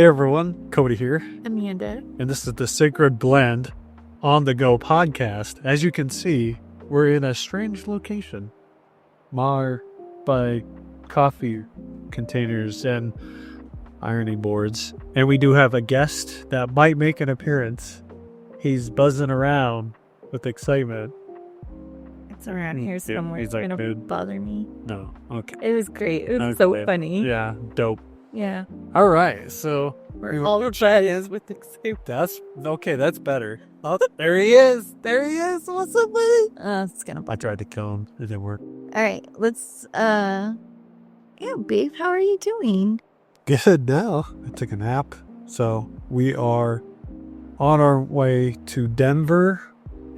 Hey everyone, Cody here, Amanda. and this is the Sacred Blend on the Go podcast. As you can see, we're in a strange location, marred by coffee containers and ironing boards. And we do have a guest that might make an appearance. He's buzzing around with excitement. It's around here somewhere. He's It's like, gonna dude. bother me. No, okay. It was great. It was Okay. so funny. Yeah, dope. Yeah. All right, so We're all excited with excitement. that's okay. That's better. Oh, there he is. There he is. What's up, buddy? It's gonna I bother. tried to kill him. It didn't work. All right, let's. Yeah, babe, how are you doing? Good now. I took a nap. So we are on our way to Denver,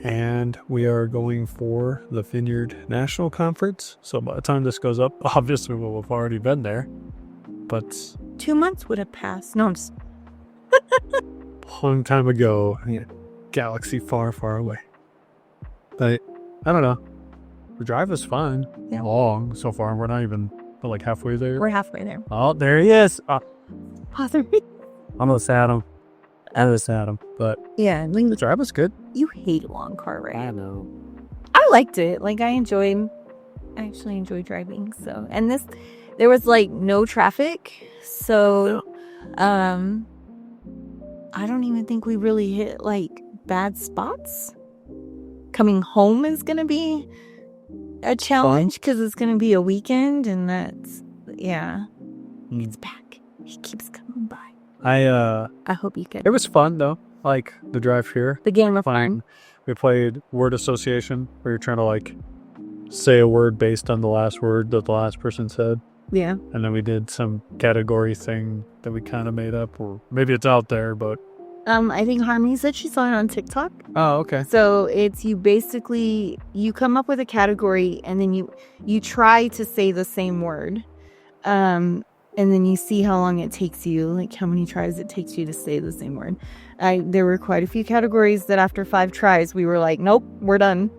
and we are going for the Vineyard National Conference. So by the time this goes up, obviously we'll have already been there. But 2 months would have passed. No, I'm just. a long time ago, galaxy far, far away. But I don't know. The drive is fun. Yeah. Long so far. We're not even like halfway there. We're halfway there. Oh, there he is. Bother me. Almost had him. But Yeah, like, the drive was good. you hate a long car ride. know. I liked it. Like, I actually enjoy driving. So, and there was like no traffic. So, I don't even think we really hit like bad spots. Coming home is going to be a challenge because it's going to be a weekend, and it's back. He keeps coming by. I hope you It get was fun though. Like the drive here. the game of Fun. fun. We played word association where you're trying to like say a word based on the last word that the last person said. Yeah. And then we did some category thing that we kind of made up, or maybe it's out there, but. I think Harmony said she saw it on TikTok. Oh, okay. So it's you come up with a category, and then you try to say the same word. And then you see how long it takes you, like how many tries it takes you to say the same word. There were quite a few categories that after 5 tries, we were like, nope, we're done.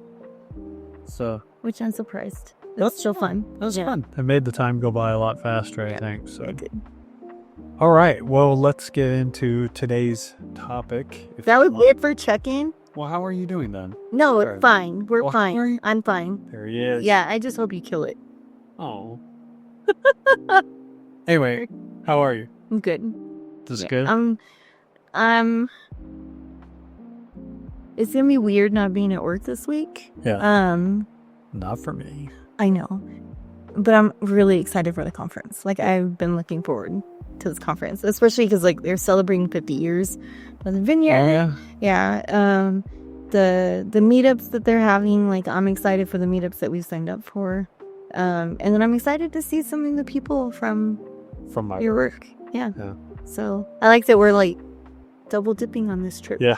So. Which I'm surprised. That's still fun. That was Yeah. fun. It made the time go by a lot faster, I think. So. It did. All right. Well, let's get into today's topic. if That you was want. it for check-in? Well, how are you doing then? No, Sorry. it's fine. We're Well, how are fine. you? I'm fine. There he is. Yeah, I just hope you kill it. Oh. Anyway, how are you? I'm good. This is Yeah, good? It's gonna be weird not being at work this week. Yeah. Not for me. I know, but I'm really excited for the conference. Like, I've been looking forward to this conference, especially because like they're celebrating 50 years of the Vineyard. Yeah. Yeah. The meetups that they're having, like, I'm excited for the meetups that we've signed up for. And then I'm excited to see some of the people from From my your work. Yeah. Yeah. So I like that we're like double dipping on this trip. Yeah.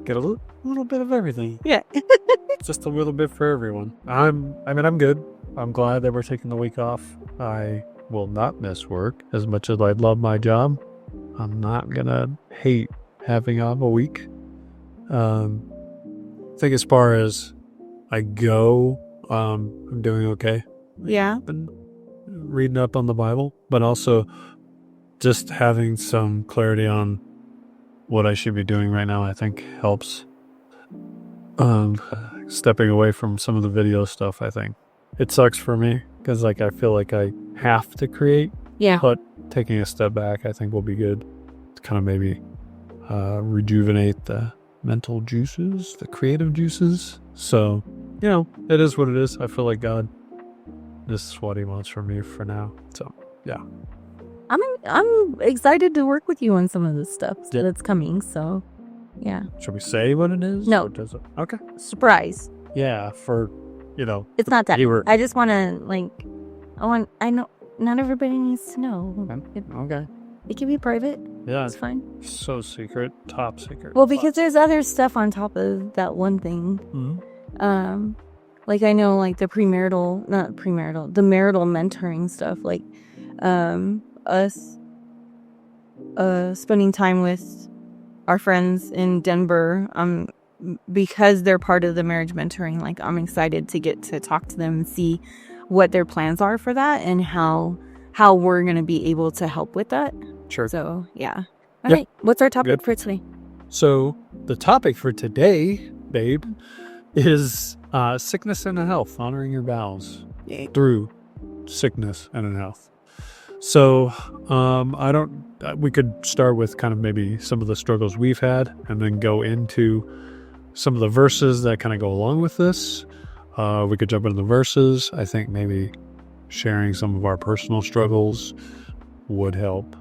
Get a little bit of everything. Yeah. Just a little bit for everyone. I'm good. I'm glad that we're taking the week off. I will not miss work as much as I love my job. I'm not gonna hate having off a week. I think as far as I go, I'm doing okay. Yeah. Been reading up on the Bible, but also just having some clarity on what I should be doing right now, I think helps. Stepping away from some of the video stuff, I think. It sucks for me because like I feel like I have to create, Yeah. but taking a step back I think will be good to kind of maybe rejuvenate the mental juices, the creative juices. So, it is what it is. I feel like God, this is what he wants from me for now. So, yeah. I'm excited to work with you on some of this stuff Yeah. that's coming. So, yeah. Should we say what it is? No. Or does it? Okay. Surprise. Yeah, for, It's not that. keyword. I just want to I know not everybody needs to know. Okay. It can be private. Yeah, It's fine. so secret, top secret. Well, because there's other stuff on top of that one thing. Mhm. Like I know, like the marital mentoring stuff, like us spending time with our friends in Denver, because they're part of the marriage mentoring, like I'm excited to get to talk to them and see what their plans are for that and how we're going to be able to help with that. Sure. So, yeah. All Yep. right. What's our topic Good. for today? So the topic for today, babe, is sickness and health, honoring your vows through sickness and health. So we could start with kind of maybe some of the struggles we've had and then go into some of the verses that kind of go along with this. We could jump into the verses. I think maybe sharing some of our personal struggles would help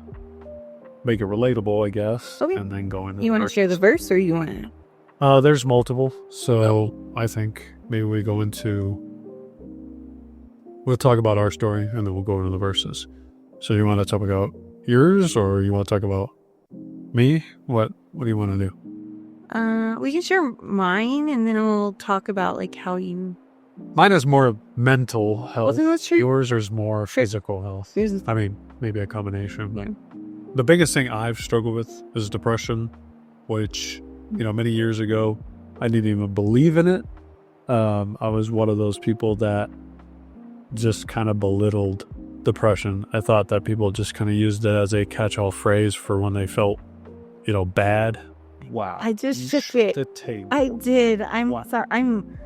make it relatable, I guess. Okay. And then go into You want to share the verse or you want to? There's multiple. So I think maybe we go into... We'll talk about our story and then we'll go into the verses. So you want to talk about yours or you want to talk about me? What do you want to do? We can share mine and then we'll talk about like how you... Mine is more mental health. Well, let's share- Yours is more physical health. I mean, maybe a combination. But the biggest thing I've struggled with is depression, which, many years ago, I didn't even believe in it. I was one of those people that just kind of belittled depression. I thought that people just kind of used it as a catch-all phrase for when they felt, bad. Wow. I just shook it. The table. I did. I'm What? sorry. I'm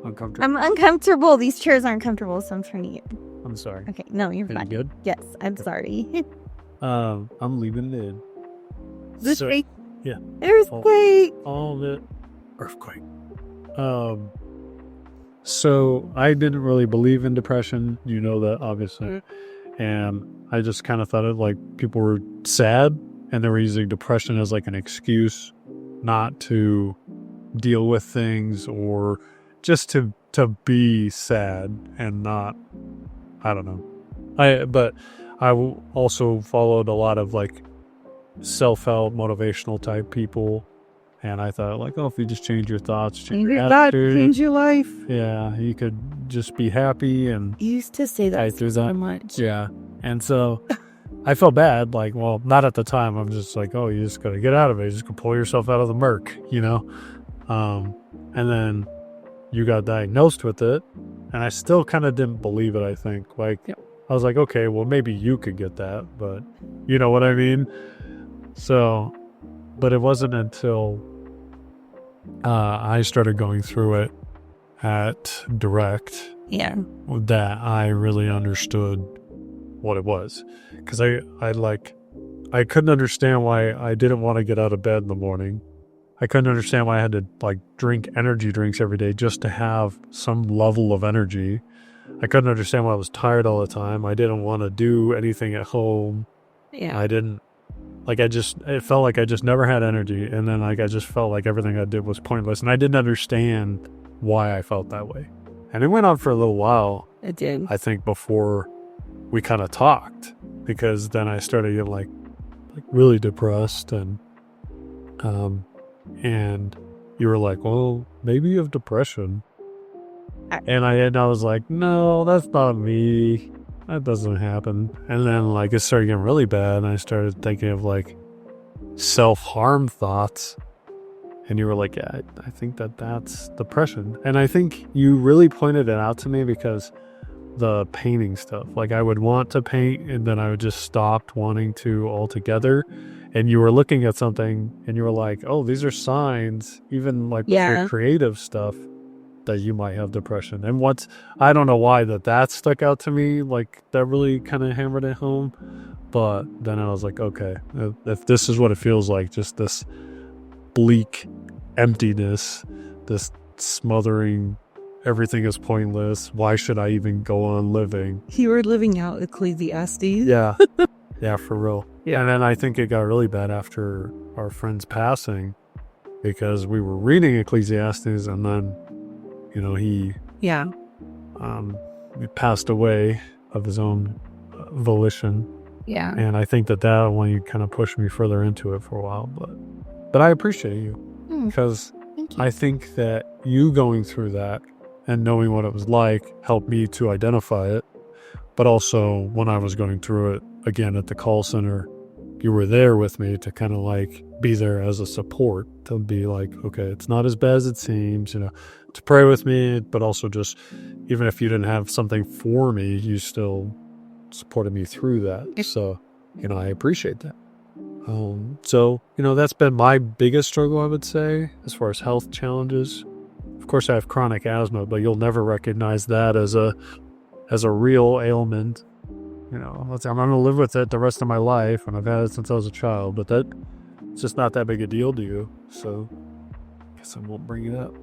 Uncomfortable. uncomfortable. These chairs aren't comfortable, so I'm turning it. I'm sorry. Okay. No, you're Are you fine. good? Yes, I'm sorry. I'm leaving it in. This So- week. yeah. Earthquake. All the earthquake. So I didn't really believe in depression. You know that, obviously. And I just kind of thought it like people were sad and they were using depression as like an excuse not to deal with things or just to be sad and not, I don't know. But I also followed a lot of like self-help, motivational type people. And I thought like, if you just change your thoughts, change your attitude, Change your life. yeah, you could just be happy and You used to say that I threw so that. much. Yeah. And so I felt bad. Like, well, not at the time. I'm just like, you just got to get out of it. You just got to pull yourself out of the murk, And then you got diagnosed with it. And I still kind of didn't believe it, I think. Like, I was like, okay, well, maybe you could get that. But you know what I mean? So, but it wasn't until I started going through it at Direct Yeah. that I really understood what it was. Because I couldn't understand why I didn't want to get out of bed in the morning. I couldn't understand why I had to drink energy drinks every day just to have some level of energy. I couldn't understand why I was tired all the time. I didn't want to do anything at home. Yeah. I didn't, it felt like I just never had energy. And then I just felt like everything I did was pointless. And I didn't understand why I felt that way. And it went on for a little while. It did. I think before we kind of talked, because then I started getting like really depressed and you were like, well, maybe you have depression. And I was like, no, that's not me. That doesn't happen. And then it started getting really bad and I started thinking of self-harm thoughts. And you were like, yeah, I think that's depression. And I think you really pointed it out to me because the painting stuff, I would want to paint and then I would just stop wanting to altogether. And you were looking at something and you were like, oh, these are signs, even your creative stuff, that you might have depression. And I don't know why that stuck out to me, that really kind of hammered it home. But then I was like, okay, if this is what it feels like, just this bleak emptiness, this smothering, everything is pointless, why should I even go on living? You were living out Ecclesiastes. Yeah. Yeah, for real. Yeah. And then I think it got really bad after our friend's passing because we were reading Ecclesiastes and then, he passed away of his own volition. Yeah. And I think that one you kind of pushed me further into it for a while, but I appreciate you because I think that you going through that and knowing what it was like helped me to identify it. But also when I was going through it again at the call center, you were there with me to kind of be there as a support, to be like, okay, it's not as bad as it seems, to pray with me, but also just, even if you didn't have something for me, you still supported me through that. So, I appreciate that. So, that's been my biggest struggle, I would say, as far as health challenges. Of course, I have chronic asthma, but you'll never recognize that as a real ailment. I'm going to live with it the rest of my life, and I've had it since I was a child, but it's just not that big a deal to you. So, I guess I won't bring it up.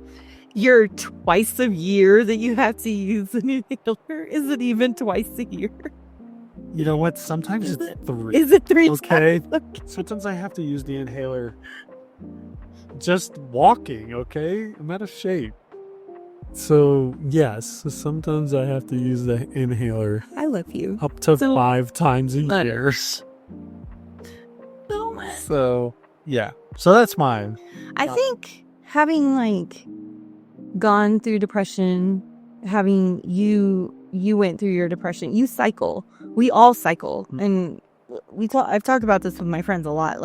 Your twice a year that you have to use an inhaler? Is it even twice a year? You know what? Sometimes it's 3. Is it 3 okay. times? Okay. Sometimes I have to use the inhaler just walking, okay? I'm out of shape. So, yes, sometimes I have to use the inhaler. I love you. Up to 5 times a year. So, yeah. So that's mine. I think having, gone through depression, having you went through your depression, you cycle. We all cycle. Mm-hmm. And I've talked about this with my friends a lot.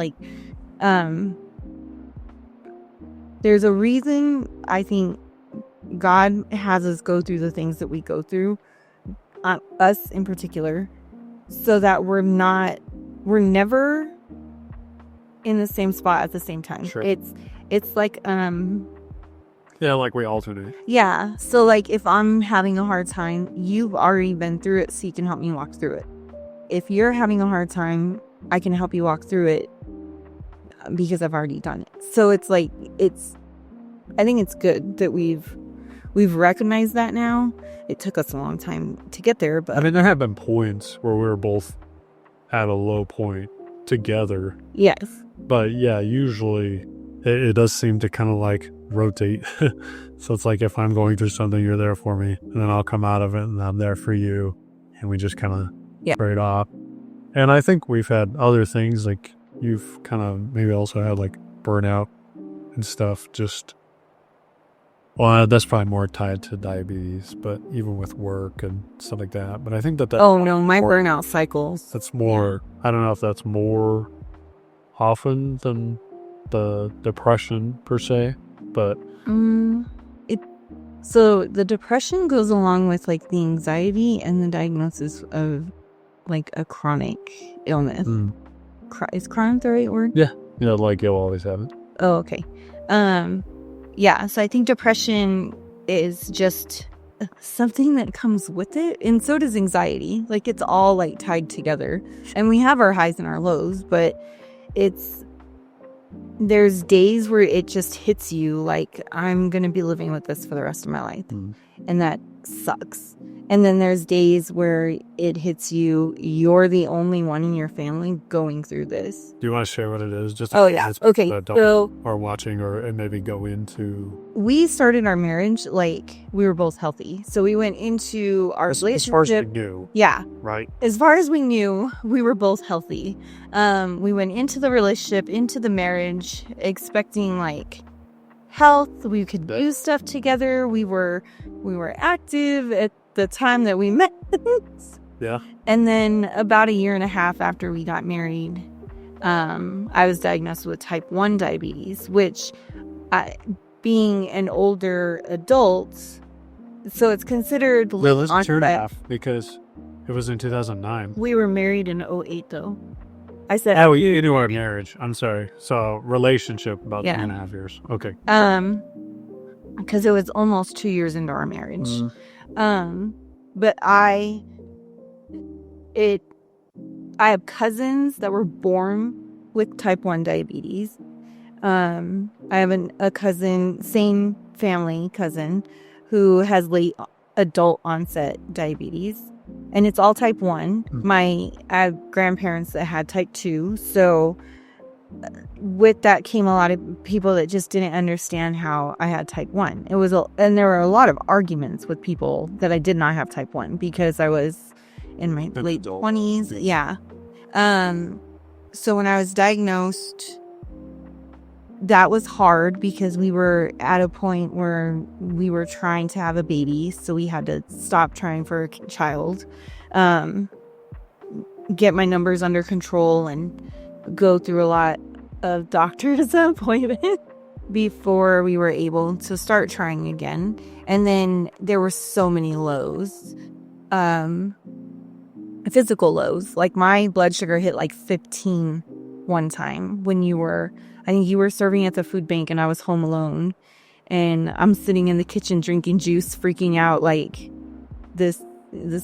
There's a reason I think God has us go through the things that we go through, us in particular, so that we're never in the same spot at the same time. Sure. It's like, yeah, like we alternate. Yeah. So if I'm having a hard time, you've already been through it, so you can help me walk through it. If you're having a hard time, I can help you walk through it because I've already done it. So I think it's good that we've recognized that now. It took us a long time to get there, but there have been points where we were both at a low point together. Yes. But yeah, usually it does seem to kind of rotate. So it's like if I'm going through something, you're there for me, and then I'll come out of it and I'm there for you, and we just kind of trade off. And I think we've had other things, you've kind of maybe also had burnout and stuff. That's probably more tied to diabetes, but even with work and stuff like that. But I think that oh no, my burnout cycles. That's more. I don't know if that's more often than the depression per se, but so the depression goes along with the anxiety and the diagnosis of a chronic illness. Is chronic the right word? Yeah, you'll always have it. Oh, okay. Yeah, so I think depression is just something that comes with it, and so does anxiety. It's all tied together, and we have our highs and our lows, but there's days where it just hits you I'm gonna be living with this for the rest of my life, and that sucks. And then there's days where it hits you, you're the only one in your family going through this. Do you want to share what it is? Just yeah. Okay. So or watching or maybe go into. We started our marriage we were both healthy. So we went into our relationship. As far as we knew. Yeah. Right. As far as we knew, we were both healthy. We went into the relationship, into the marriage, expecting health. We could do stuff together. We were active at the time that we met. Yeah. And then about a year and a half after we got married, I was diagnosed with type 1 diabetes, which being an older adult, so it's considered let's turn half because it was in 2009. We were married in 2008 though. I said into our marriage. I'm sorry. So relationship about 2.5 years. Okay. Because it was almost 2 years into our marriage. But I have cousins that were born with type 1 diabetes. I have a cousin, same family cousin, who has late adult onset diabetes, and it's all type 1. I have grandparents that had type 2, so with that came a lot of people that just didn't understand how I had type 1. And there were a lot of arguments with people that I did not have type 1 because I was in my late 20s. Yeah. So when I was diagnosed, that was hard because we were at a point where we were trying to have a baby, so we had to stop trying for a child, get my numbers under control, and go through a lot of doctor's appointments before we were able to start trying again. And then there were so many lows, physical lows. My blood sugar hit 15 one time when I think you were serving at the food bank and I was home alone. And I'm sitting in the kitchen drinking juice, freaking out like this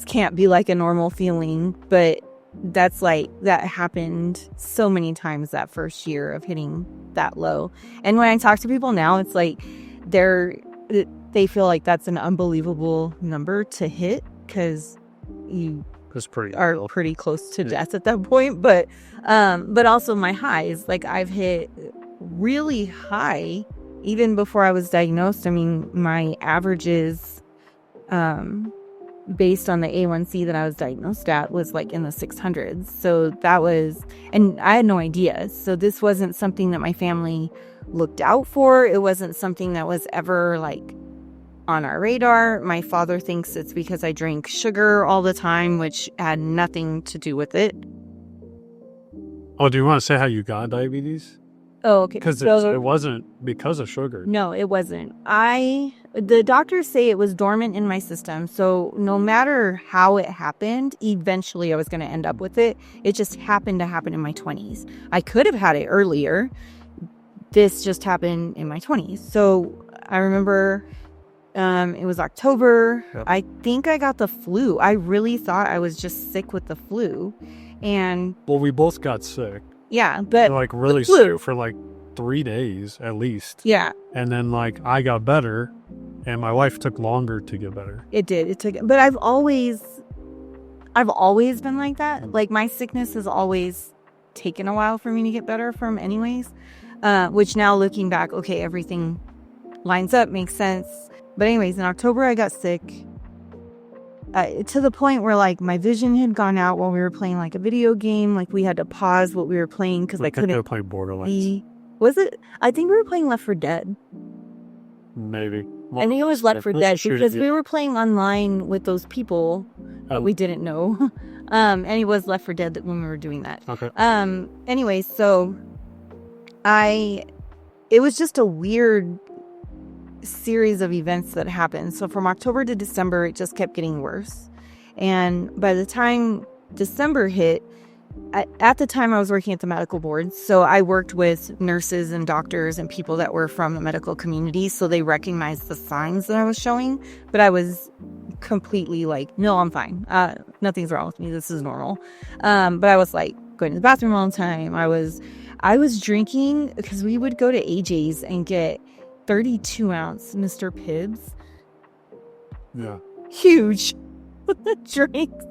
can't be like a normal feeling. But that happened so many times that first year of hitting that low. And when I talk to people now, it's like they feel like that's an unbelievable number to hit because you are pretty close to death at that point. But also my highs, like I've hit really high even before I was diagnosed. I mean, my averages, based on the A1C that I was diagnosed at, was like in the 600s. So that was, and I had no idea. So this wasn't something that my family looked out for. It wasn't something that was ever like on our radar. My father thinks it's because I drink sugar all the time, which had nothing to do with it. Oh, do you want to say how you got diabetes? Oh, okay. Because it wasn't because of sugar. No, it wasn't. The doctors say it was dormant in my system. So no matter how it happened, eventually I was going to end up with it. It just happened to happen in my 20s. I could have had it earlier. This just happened in my 20s. So I remember it was October. Yep. I think I got the flu. I really thought I was just sick with the flu. Well, we both got sick. Yeah, but like really sick for like 3 days at least. Yeah. And then like I got better and my wife took longer to get better. It did. It took, but I've always been like that. Like my sickness has always taken a while for me to get better from anyways. Which now looking back, okay, everything lines up, makes sense. But anyways, in October I got sick. To the point where like my vision had gone out while we were playing like a video game. Like we had to pause what we were playing because I couldn't play Borderlands. Was it? I think we were playing Left 4 Dead. Maybe. Well, I think it was Left 4 Dead because we were playing online with those people that we didn't know. And it was Left 4 Dead when we were doing that. Okay. Anyway, so it was just a weird series of events that happened. So from October to December, it just kept getting worse. And by the time December hit, at the time I was working at the medical board. So I worked with nurses and doctors and people that were from the medical community. So they recognized the signs that I was showing, but I was completely like, no, I'm fine. Nothing's wrong with me. This is normal. But I was like going to the bathroom all the time. I was drinking because we would go to AJ's and get 32-ounce Mr. Pibbs. Yeah. Huge drinks.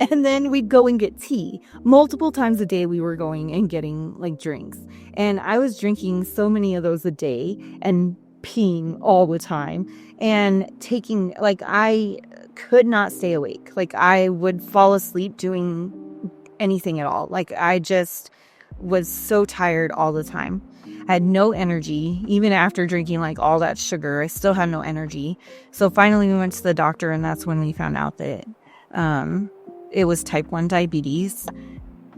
And then we'd go and get tea. Multiple times a day we were going and getting like drinks. And I was drinking so many of those a day and peeing all the time and taking, like, I could not stay awake. Like I would fall asleep doing anything at all. Like I just was so tired all the time. I had no energy. Even after drinking like all that sugar, I still had no energy. So finally we went to the doctor, and that's when we found out that it was type 1 diabetes.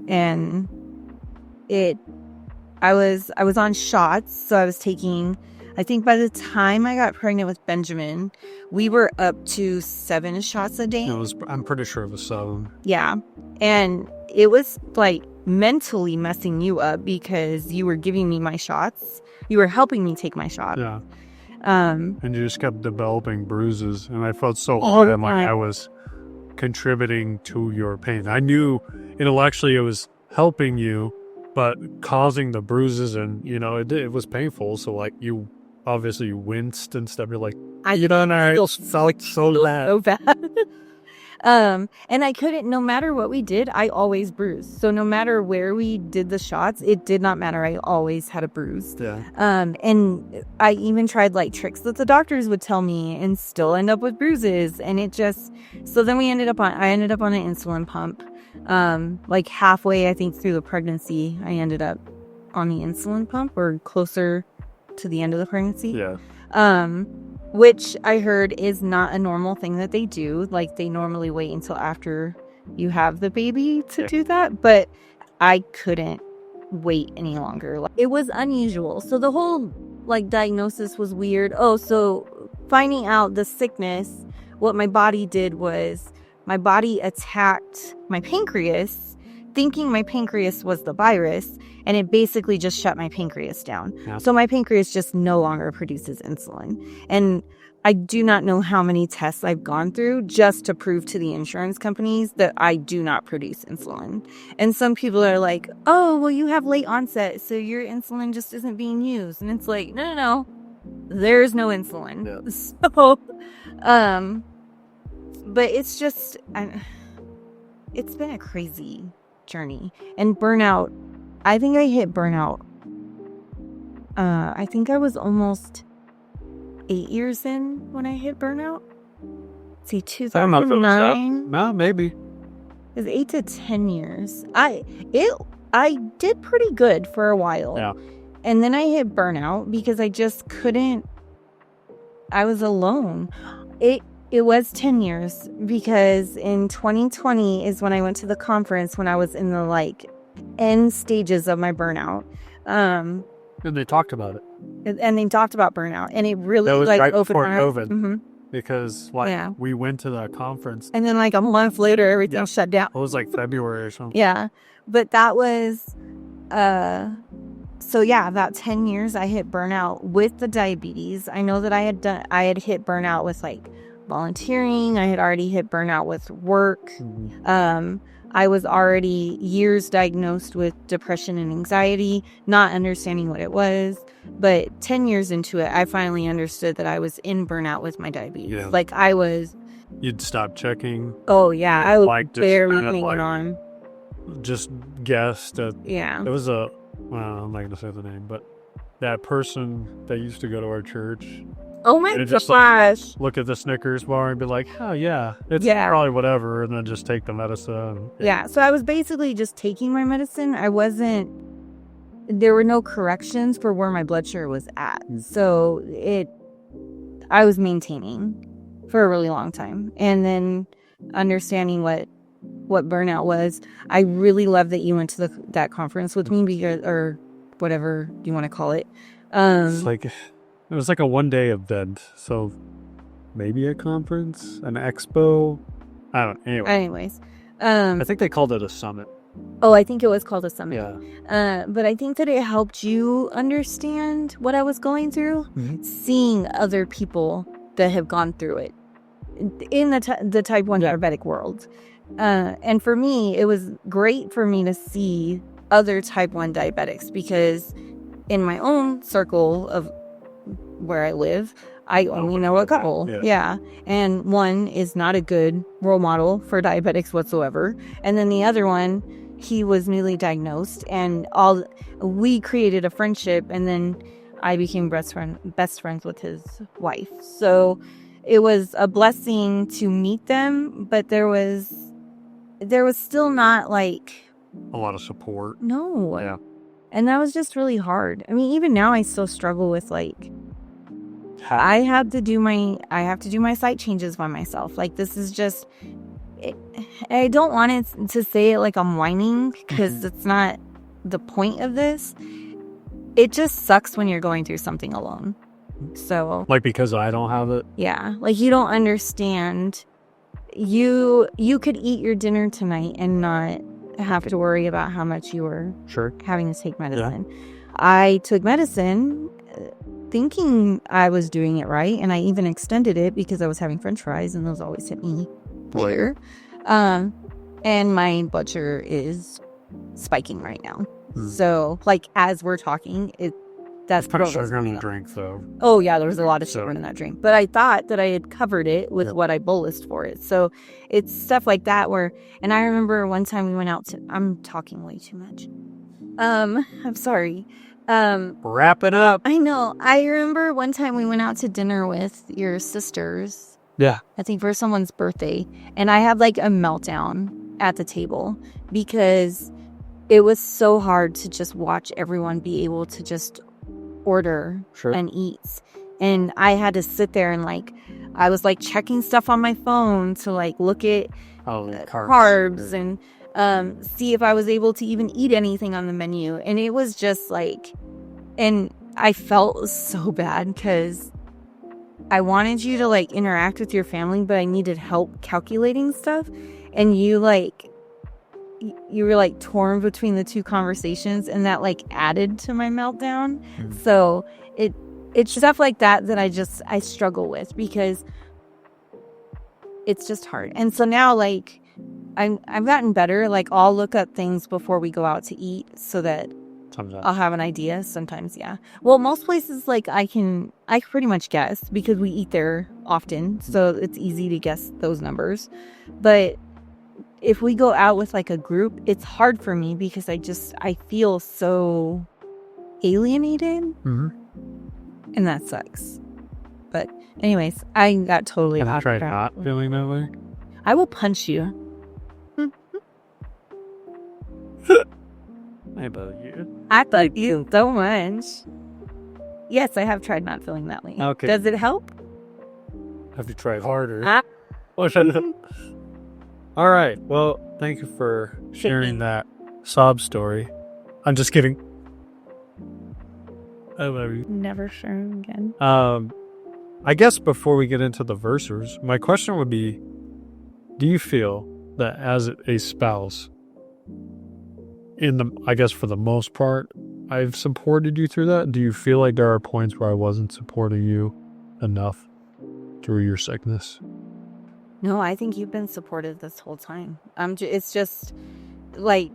And I was on shots. So I was taking, I think by the time I got pregnant with Benjamin, we were up to 7 shots a day. I'm pretty sure it was 7. Yeah. And it was like mentally messing you up because you were giving me my shots. You were helping me take my shot. Yeah. And you just kept developing bruises. And I felt so bad, like I was contributing to your pain. I knew intellectually it was helping you, but causing the bruises, and it was painful. So like you obviously winced and stuff. You're like, I feel so bad. And I couldn't, no matter what we did, I always bruised. So no matter where we did the shots, it did not matter. I always had a bruise. Yeah. And I even tried like tricks that the doctors would tell me and still end up with bruises. And it just, so then I ended up on an insulin pump. Like halfway, I think, through the pregnancy, I ended up on the insulin pump, or closer to the end of the pregnancy. Yeah. Which I heard is not a normal thing that they do. Like they normally wait until after you have the baby to do that. But I couldn't wait any longer. Like, it was unusual. So the whole like diagnosis was weird. Oh, so finding out the sickness, what my body did was my body attacked my pancreas thinking my pancreas was the virus, and it basically just shut my pancreas down. Yeah. So my pancreas just no longer produces insulin. And I do not know how many tests I've gone through just to prove to the insurance companies that I do not produce insulin. And some people are like, oh, well, you have late onset, so your insulin just isn't being used. And it's like, no. There's no insulin. Yeah. So, but it's just, it's been a crazy journey. And burnout, I think I hit burnout. I think I was almost 8 years in when I hit burnout. Let's see, 2009. No, maybe. It was 8 to 10 years. I did pretty good for a while. Yeah. And then I hit burnout because I just couldn't. I was alone. It was 10 years because in 2020 is when I went to the conference when I was in the like end stages of my burnout. And they talked about it. And they talked about burnout, and it really that was like right opened before my COVID. Mm-hmm. Because we went to that conference. And then like a month later, everything shut down. It was like February or something. Yeah. But that was, so yeah, about 10 years I hit burnout with the diabetes. I know that I had hit burnout with like volunteering. I had already hit burnout with work. Mm-hmm. I was already years diagnosed with depression and anxiety, not understanding what it was. But 10 years into it, I finally understood that I was in burnout with my diabetes. Yeah. Like I was. You'd stop checking. Oh, yeah. I was like barely hanging on. Just guessed that. Yeah. It was I'm not going to say the name, but that person that used to go to our church. Oh my gosh. Like, look at the Snickers bar and be like, oh yeah, it's probably whatever. And then just take the medicine. Yeah. So I was basically just taking my medicine. There were no corrections for where my blood sugar was at. So I was maintaining for a really long time. And then understanding what burnout was. I really love that you went to that conference with me because, or whatever you want to call it. It's like, it was like a one-day event, so maybe a conference, an expo. I don't know. Anyways. I think they called it a summit. Oh, I think it was called a summit. Yeah. But I think that it helped you understand what I was going through, seeing other people that have gone through it in the type 1 diabetic world. And for me, it was great for me to see other type 1 diabetics because in my own circle of where I live, I only know a couple. Yeah. And one is not a good role model for diabetics whatsoever. And then the other one, he was newly diagnosed, and we created a friendship, and then I became best friends with his wife. So it was a blessing to meet them, but there was still not like a lot of support. No. Yeah. And that was just really hard. I mean, even now I still struggle with like I have to do my site changes by myself. Like this is just I don't want it to say it like I'm whining because it's not the point of this. It just sucks when you're going through something alone. So like because I don't have it. Yeah, like you don't understand. You could eat your dinner tonight and not have to worry about how much you were having to take medicine. Yeah. I took medicine thinking I was doing it right, and I even extended it because I was having french fries and those always hit me later. And my blood sugar is spiking right now. So like as we're talking, that's put sugar in the drink though. Oh yeah, there was a lot of sugar in that drink. But I thought that I had covered it with what I bolused for it. So it's stuff like that and I remember one time we went out I'm talking way too much. I'm sorry. Wrap it up. I know. I remember one time we went out to dinner with your sisters. Yeah. I think for someone's birthday. And I had like a meltdown at the table because it was so hard to just watch everyone be able to just order and eat. And I had to sit there and like I was like checking stuff on my phone to like look at carbs and see if I was able to even eat anything on the menu. And it was just like, and I felt so bad because I wanted you to like interact with your family, but I needed help calculating stuff. And you you were like torn between the two conversations, and that like added to my meltdown. Mm. So it's stuff like that I struggle with, because it's just hard. And so now, like, I've gotten better. Like, I'll look up things before we go out to eat so that I'll have an idea. Sometimes, yeah. Well, most places, like, I pretty much guess because we eat there often, so it's easy to guess those numbers. But if we go out with like a group, it's hard for me because I feel so alienated, and that sucks. But anyways, I got totally Have you off tried track. not feeling that way? I will punch you. I bug you. I bug you so much. Yes, I have tried not feeling that way. Okay. Does it help? Have you tried harder? Ah. All right. Well, thank you for sharing that sob story. I'm just kidding. I love you. Never sure again. I guess before we get into the versers, my question would be, do you feel that as a spouse, I guess for the most part, I've supported you through that? Do you feel like there are points where I wasn't supporting you enough through your sickness? No, I think you've been supportive this whole time. It's just like,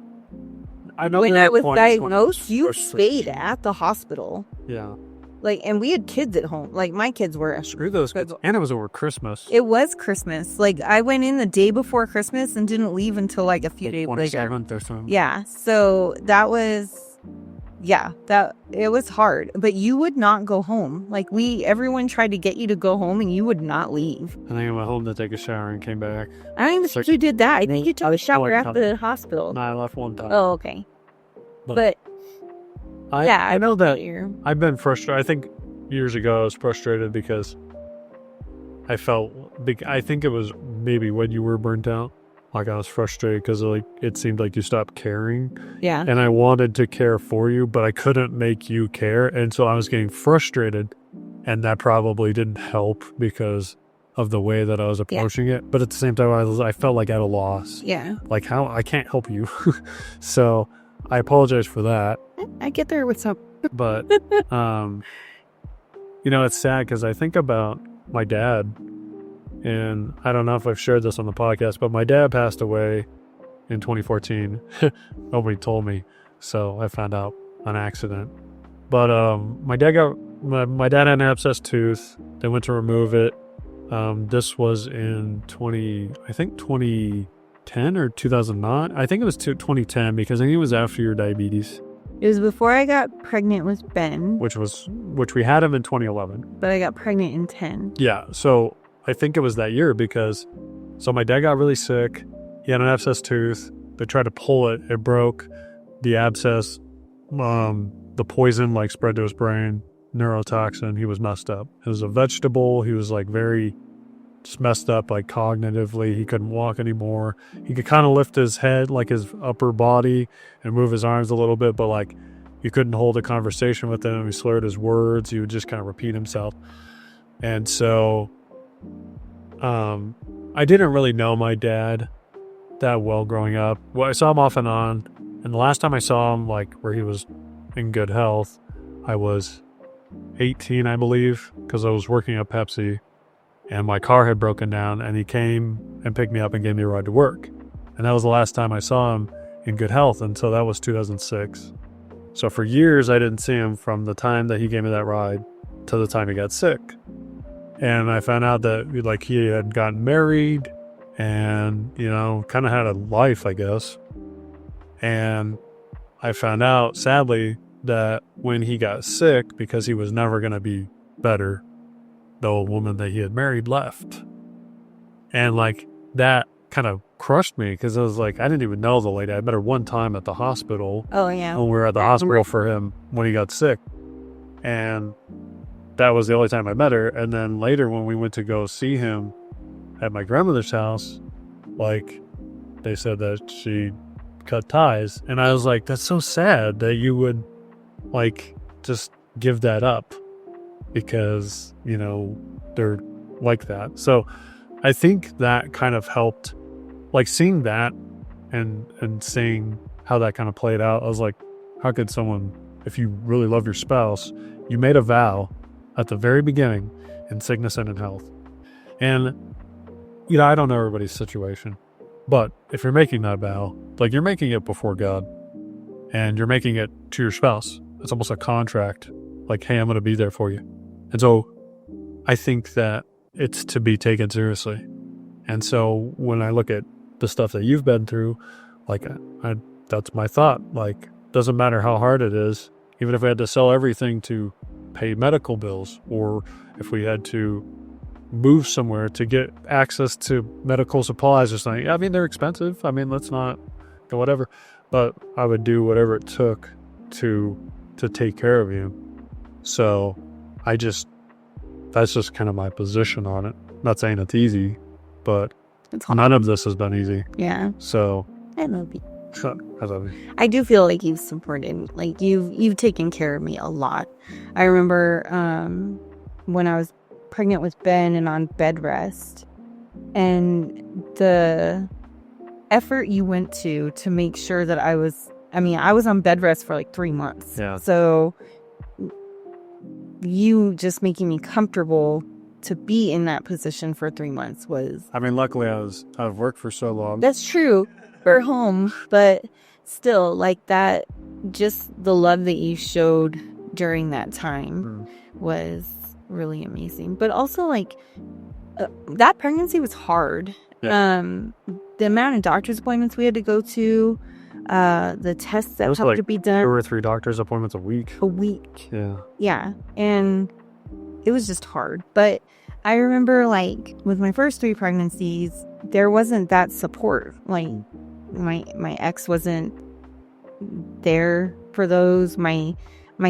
I know when there I are was points diagnosed, you when- stayed at the hospital. Yeah. Like, and we had kids at home. Like, my kids were. Screw those kids. And it was over Christmas. It was Christmas. Like, I went in the day before Christmas and didn't leave until like a few days later. 27th or something. Yeah. So that was, it was hard. But you would not go home. Like, everyone tried to get you to go home and you would not leave. I think I went home to take a shower and came back. I don't even think you did that. I think you took a shower at the hospital. No, I left one time. Oh, okay. But I know that you're... I've been frustrated. I think years ago I was frustrated because I think it was maybe when you were burnt out. Like, I was frustrated because like it seemed like you stopped caring. Yeah. And I wanted to care for you, but I couldn't make you care. And so I was getting frustrated, and that probably didn't help because of the way that I was approaching it. But at the same time, I felt like at a loss. Yeah. Like, how I can't help you. So I apologize for that. I get there with some. But, it's sad because I think about my dad, and I don't know if I've shared this on the podcast, but my dad passed away in 2014. Nobody told me, so I found out on accident. But my dad had an abscessed tooth. They went to remove it. This was in 2010 or 2009. I think it was 2010 because I think it was after your diabetes. It was before I got pregnant with Ben. Which we had him in 2011. But I got pregnant in 10. Yeah, so I think it was that year because my dad got really sick. He had an abscessed tooth. They tried to pull it. It broke. The abscess, the poison like spread to his brain, neurotoxin. He was messed up. It was a vegetable. He was like very just messed up, like cognitively. He couldn't walk anymore. He could kind of lift his head, like his upper body, and move his arms a little bit, but like you couldn't hold a conversation with him. He slurred his words. He would just kind of repeat himself. And so I didn't really know my dad that well growing up. Well, I saw him off and on, and the last time I saw him, like where he was in good health, I was 18, I believe, because I was working at Pepsi. And my car had broken down, and he came and picked me up and gave me a ride to work. And that was the last time I saw him in good health, and so that was 2006. So for years, I didn't see him from the time that he gave me that ride to the time he got sick. And I found out that like he had gotten married and, kind of had a life, I guess. And I found out, sadly, that when he got sick, because he was never going to be better, the old woman that he had married left. And like that kind of crushed me because I was like, I didn't even know the lady. I met her one time at the hospital. Oh, yeah. When we were at the hospital for him when he got sick. And that was the only time I met her. And then later when we went to go see him at my grandmother's house, like they said that she cut ties. And I was like, that's so sad that you would like just give that up. Because, they're like that. So I think that kind of helped, like seeing that and seeing how that kind of played out, I was like, how could someone, if you really love your spouse, you made a vow at the very beginning in sickness and in health. And, I don't know everybody's situation, but if you're making that vow, like you're making it before God and you're making it to your spouse, it's almost a contract. Like, hey, I'm going to be there for you. And so I think that it's to be taken seriously. And so when I look at the stuff that you've been through, like that's my thought. Like, doesn't matter how hard it is, even if we had to sell everything to pay medical bills, or if we had to move somewhere to get access to medical supplies or something. I mean, they're expensive. I mean, let's not go whatever, but I would do whatever it took to take care of you. So that's just kind of my position on it. Not saying it's easy, but none of this has been easy. Yeah. So I love you. I love you. I do feel like you've supported, like you've taken care of me a lot. I remember when I was pregnant with Ben and on bed rest, and the effort you went to make sure that I was on bed rest for like 3 months. Yeah. So you just making me comfortable to be in that position for 3 months was... I mean, luckily I was out of work for so long. That's true. We're home, but still, like that, just the love that you showed during that time was really amazing. But also, like, that pregnancy was hard. Yeah. The amount of doctor's appointments we had to go to, the tests that had to be done. 2 or 3 doctor's appointments a week. Yeah. And it was just hard. But I remember, like, with my first 3 pregnancies, there wasn't that support. Like, my ex wasn't there for those. My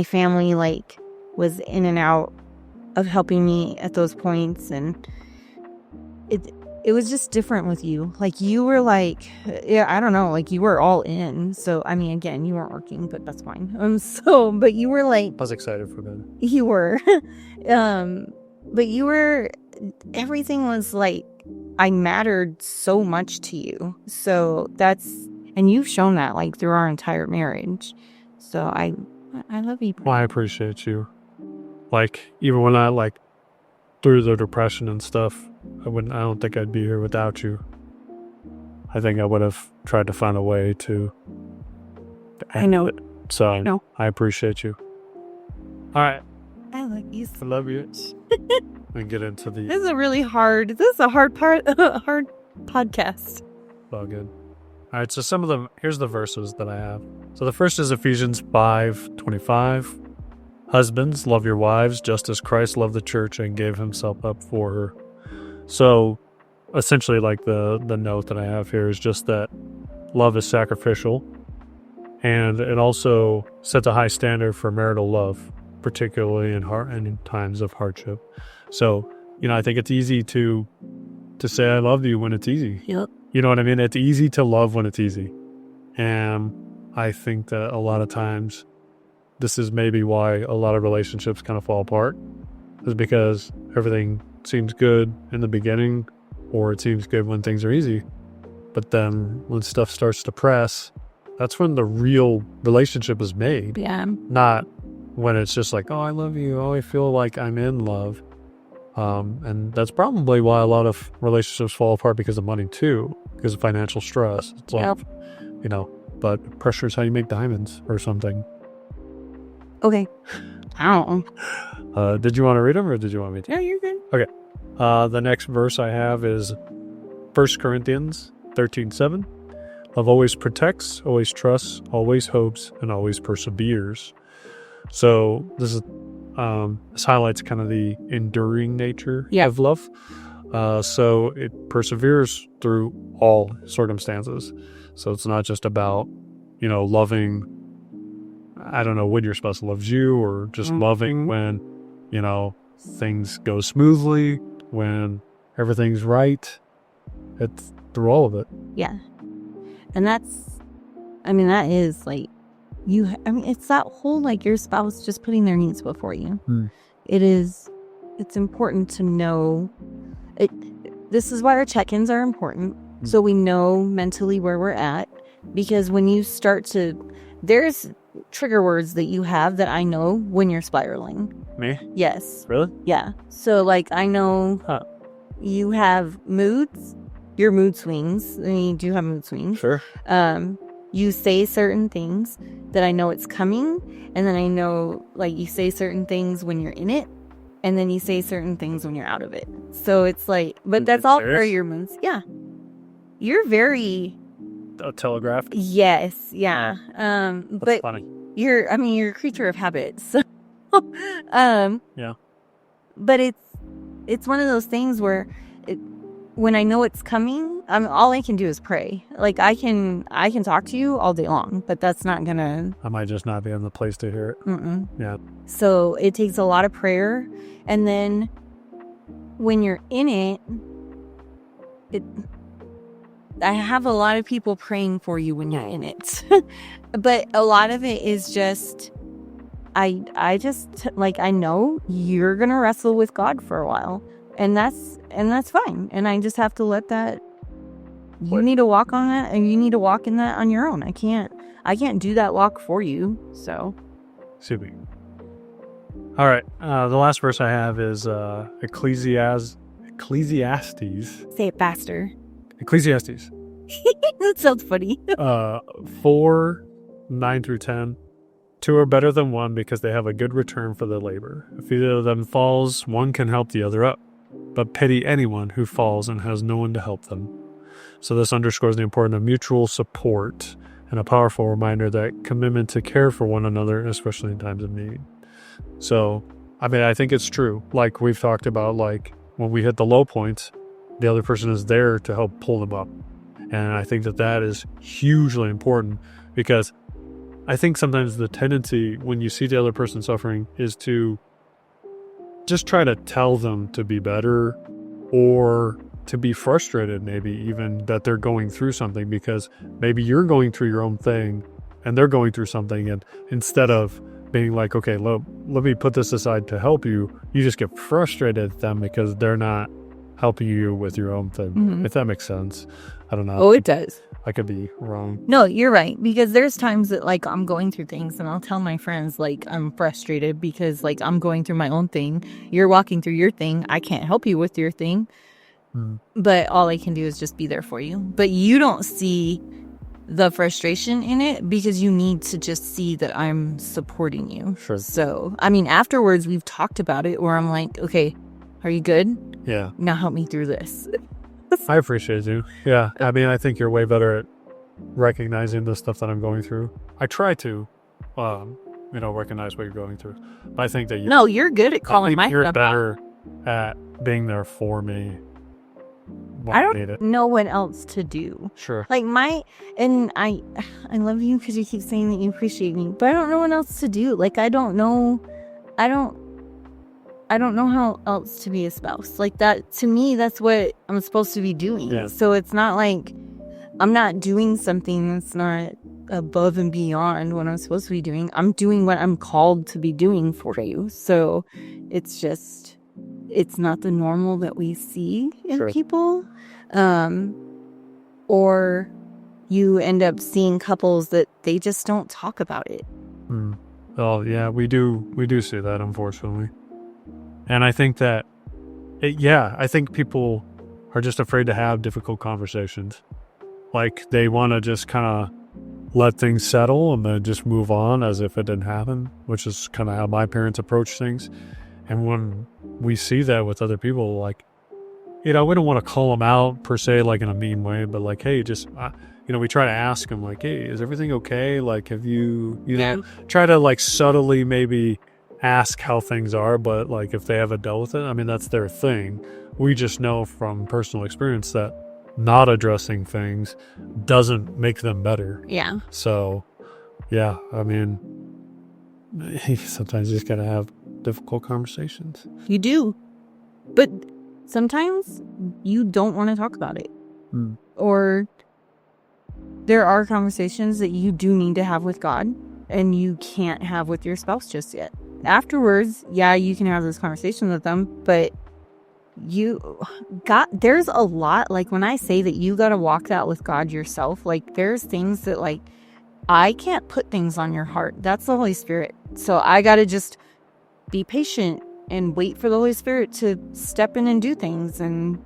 family, like, was in and out of helping me at those points, and it was just different with you. Like, you were like, I don't know, like, you were all in. So I mean, again, you weren't working, but that's fine. But you were like, I was excited for that. You were but you were, everything was like, I mattered so much to you. So and you've shown that, like, through our entire marriage. So I love you. Well, I appreciate you. Like, even when I, like, through the depression and stuff, I don't think I'd be here without you. I think I would have tried to find a way to I know. So No. I appreciate you. All right. I love you. I love you. And get into the... This is a hard podcast. All good. All right, so some of them, here's the verses that I have. So the first is Ephesians 5:25. Husbands, love your wives just as Christ loved the church and gave himself up for her. So essentially, like, the note that I have here is just that love is sacrificial, and it also sets a high standard for marital love, particularly in times of hardship. So, I think it's easy to say I love you when it's easy. Yep. You know what I mean? It's easy to love when it's easy. And I think that a lot of times this is maybe why a lot of relationships kind of fall apart, is because everything seems good in the beginning, or it seems good when things are easy. But then when stuff starts to press, that's when the real relationship is made. Yeah. Not when it's just like, oh, I love you. Oh, I feel like I'm in love. And that's probably why a lot of relationships fall apart, because of money too, because of financial stress. It's like, but pressure is how you make diamonds or something. Okay. I don't know. Did you want to read them, or did you want me to? Yeah, you're good. Okay. The next verse I have is 1 Corinthians 13:7. Love always protects, always trusts, always hopes, and always perseveres. So this highlights kind of the enduring nature of love. So it perseveres through all circumstances. So it's not just about, loving, I don't know, when your spouse loves you, or just loving when, things go smoothly, when everything's right. It's through all of it. Yeah. And that is like, it's that whole, like, your spouse just putting their needs before you. It's important to know. This is why our check-ins are important. So we know mentally where we're at. Because when you start to, there's trigger words that you have that I know when you're spiraling. Me? Yes. Really? Yeah. So like I know you have moods, your mood swings. I mean, you do have mood swings. Sure. You say certain things that I know it's coming, and then I know like you say certain things when you're in it, and then you say certain things when you're out of it. So it's like, but that's all for your moods. Yeah. You're very telegraphed. Yes, yeah. That's but funny. you're a creature of habit. So yeah. But it's one of those things where when I know it's coming, all I can do is pray. Like I can talk to you all day long, but that's not gonna. I might just not be in the place to hear it. Mm-mm. Yeah. So it takes a lot of prayer, and then when you're in it, I have a lot of people praying for you when you're in it. But a lot of it is just, I just, like, I know you're going to wrestle with God for a while. And that's fine. And I just have to let that, you need to walk on that, and you need to walk in that on your own. I can't do that walk for you. So. Super. All right. The last verse I have is Ecclesiastes. Say it faster. Ecclesiastes. That sounds funny. 4:9-10. Two are better than one because they have a good return for their labor. If either of them falls, one can help the other up. But pity anyone who falls and has no one to help them. So this underscores the importance of mutual support and a powerful reminder that commitment to care for one another, especially in times of need. So, I mean, I think it's true. Like we've talked about, like when we hit the low points, the other person is there to help pull them up. And I think that is hugely important, because I think sometimes the tendency when you see the other person suffering is to just try to tell them to be better, or to be frustrated, maybe even that they're going through something, because maybe you're going through your own thing and they're going through something. And instead of being like, okay, let me put this aside to help you, you just get frustrated at them because they're not helping you with your own thing. Mm-hmm. If that makes sense. I don't know. Oh, it does. I could be wrong. No, you're right. Because there's times that like I'm going through things and I'll tell my friends like I'm frustrated because like I'm going through my own thing. You're walking through your thing. I can't help you with your thing. But all I can do is just be there for you. But you don't see the frustration in it because you need to just see that I'm supporting you. Sure. So, I mean, afterwards we've talked about it where I'm like, okay, are you good? Yeah. Now help me through this. I appreciate you. Yeah. I mean, I think you're way better at recognizing the stuff that I'm going through. I try to, recognize what you're going through. But I think that you're good at calling my you're stuff better at being there for me. I don't know what else to do. Sure. Like I love you because you keep saying that you appreciate me, but I don't know what else to do. Like I don't know how else to be a spouse. Like that, to me, that's what I'm supposed to be doing. Yeah. So it's not like I'm not doing something that's not above and beyond what I'm supposed to be doing. I'm doing what I'm called to be doing for you. So it's just, it's not the normal that we see in people. Or you end up seeing couples that they just don't talk about it. Well, yeah, we do see that, unfortunately. And I think that, I think people are just afraid to have difficult conversations. Like they want to just kind of let things settle and then just move on as if it didn't happen, which is kind of how my parents approach things. And when we see that with other people, like, we don't want to call them out per se, like in a mean way, but like, hey, just, we try to ask them like, hey, is everything okay? Like, have you try to like subtly maybe ask how things are, but like if they haven't dealt with it, I mean, that's their thing. We just know from personal experience that not addressing things doesn't make them better. Yeah. So, yeah, I mean, sometimes you just gotta have difficult conversations. You do. But sometimes you don't want to talk about it. Or there are conversations that you do need to have with God and you can't have with your spouse just yet. Afterwards, you can have this conversation with them, but there's a lot, like when I say that you got to walk that with God yourself, like there's things that like I can't put things on your heart. That's the Holy Spirit. So I got to just be patient and wait for the Holy Spirit to step in and do things. And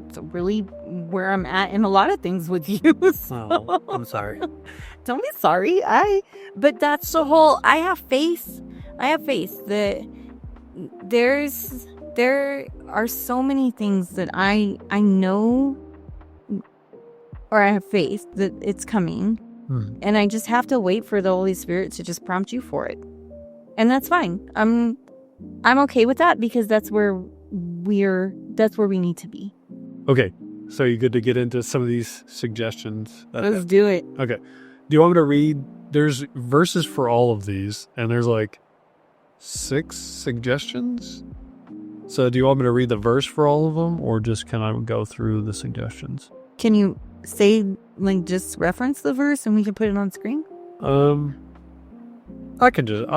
it's really where I'm at in a lot of things with you. So. Oh, I'm sorry. Don't be sorry. But that's the whole, I have faith that there are so many things that I know, or I have faith that it's coming. And I just have to wait for the Holy Spirit to just prompt you for it. And that's fine. I'm okay with that because that's where we need to be. Okay. So you good to get into some of these suggestions? Let's do it. Okay. Do you want me to read? There's verses for all of these, and there's like 6 suggestions. So do you want me to read the verse for all of them, or just can I go through the suggestions? Can you say, like, just reference the verse and we can put it on screen? I'll